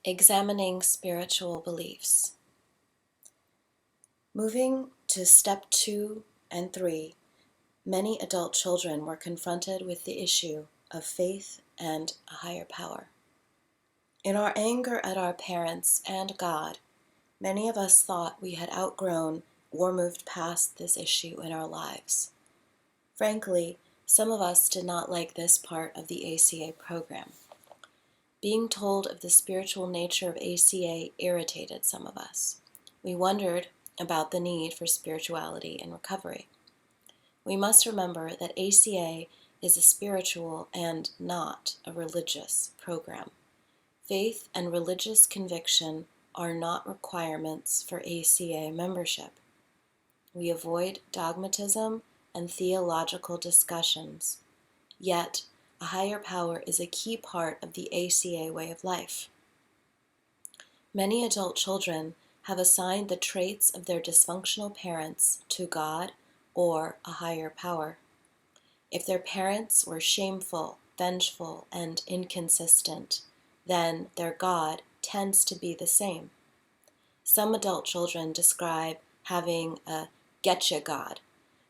Examining spiritual beliefs. Moving to step 2 and 3, many adult children were confronted with the issue of faith and a higher power. In our anger at our parents and God, many of us thought we had outgrown or moved past this issue in our lives. Frankly, some of us did not like this part of the ACA program. Being told of the spiritual nature of ACA irritated some of us. We wondered about the need for spirituality and recovery. We must remember that ACA is a spiritual and not a religious program. Faith and religious conviction are not requirements for ACA membership. We avoid dogmatism and theological discussions, yet a higher power is a key part of the ACA way of life. Many adult children have assigned the traits of their dysfunctional parents to God or a higher power. If their parents were shameful, vengeful, and inconsistent, then their God tends to be the same. Some adult children describe having a getcha God.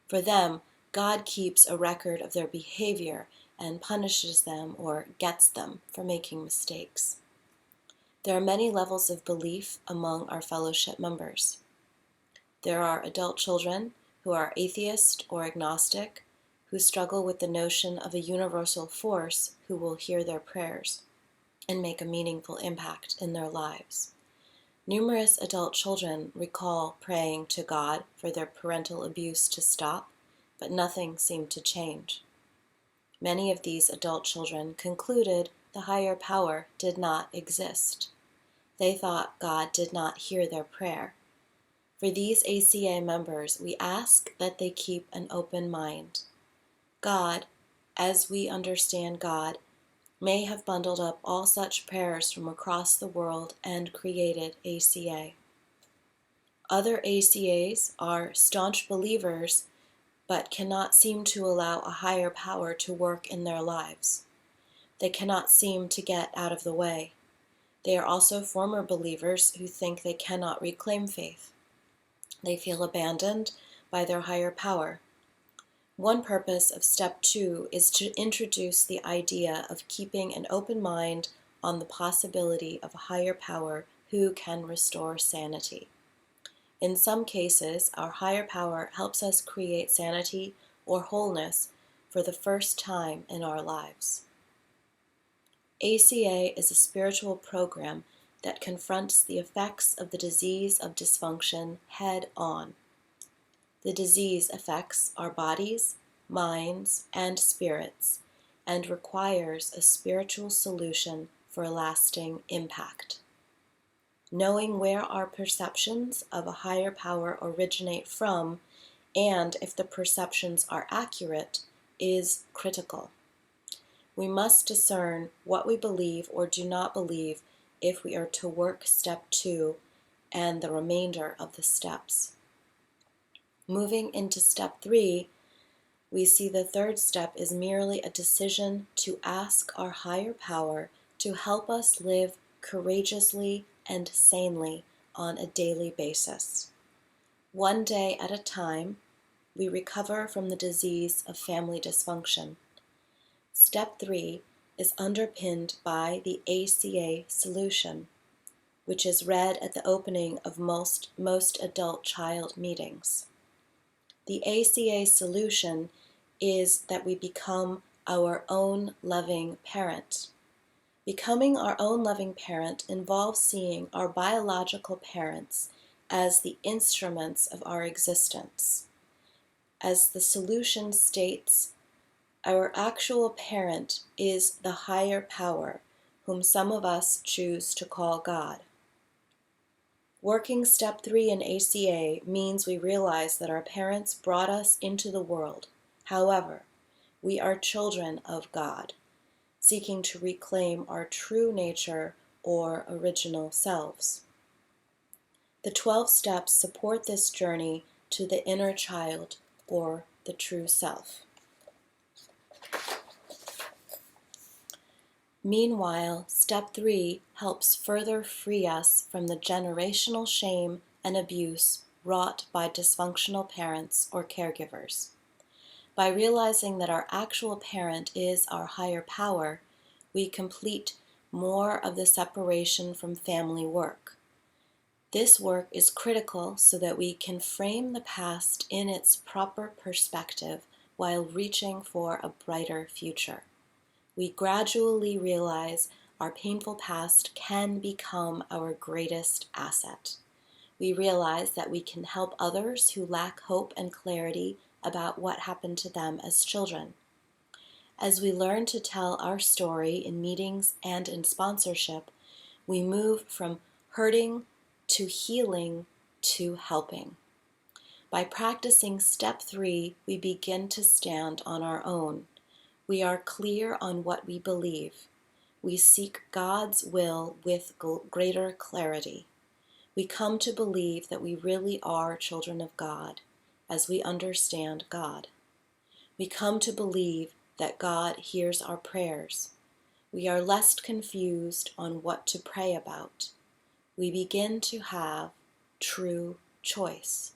For them, God keeps a record of their behavior and punishes them or gets them for making mistakes. There are many levels of belief among our fellowship members. There are adult children who are atheist or agnostic, who struggle with the notion of a universal force who will hear their prayers and make a meaningful impact in their lives. Numerous adult children recall praying to God for their parental abuse to stop, but nothing seemed to change. Many of these adult children concluded the higher power did not exist. They thought God did not hear their prayer. For these ACA members, we ask that they keep an open mind. God, as we understand God, may have bundled up all such prayers from across the world and created ACA. Other ACAs are staunch believers but cannot seem to allow a higher power to work in their lives. They cannot seem to get out of the way. They are also former believers who think they cannot reclaim faith. They feel abandoned by their higher power. One purpose of step 2 is to introduce the idea of keeping an open mind on the possibility of a higher power who can restore sanity. In some cases, our higher power helps us create sanity or wholeness for the first time in our lives. ACA is a spiritual program that confronts the effects of the disease of dysfunction head on. The disease affects our bodies, minds, and spirits, and requires a spiritual solution for a lasting impact. Knowing where our perceptions of a higher power originate from, and if the perceptions are accurate, is critical. We must discern what we believe or do not believe if we are to work step 2 and the remainder of the steps. Moving into step 3, we see the third step is merely a decision to ask our higher power to help us live courageously and sanely on a daily basis. One day at a time, we recover from the disease of family dysfunction. Step 3 is underpinned by the ACA solution, which is read at the opening of most adult child meetings. The ACA solution is that we become our own loving parent. Becoming our own loving parent involves seeing our biological parents as the instruments of our existence. As the solution states, our actual parent is the higher power, whom some of us choose to call God. Working step 3 in ACA means we realize that our parents brought us into the world. However, we are children of God, seeking to reclaim our true nature or original selves. The 12 steps support this journey to the inner child or the true self. Meanwhile, step 3 helps further free us from the generational shame and abuse wrought by dysfunctional parents or caregivers. By realizing that our actual parent is our higher power, we complete more of the separation from family work. This work is critical so that we can frame the past in its proper perspective while reaching for a brighter future. We gradually realize our painful past can become our greatest asset. We realize that we can help others who lack hope and clarity about what happened to them as children. As we learn to tell our story in meetings and in sponsorship, we move from hurting to healing to helping. By practicing step 3, we begin to stand on our own. We are clear on what we believe. We seek God's will with greater clarity. We come to believe that we really are children of God as we understand God. We come to believe that God hears our prayers. We are less confused on what to pray about. We begin to have true choice.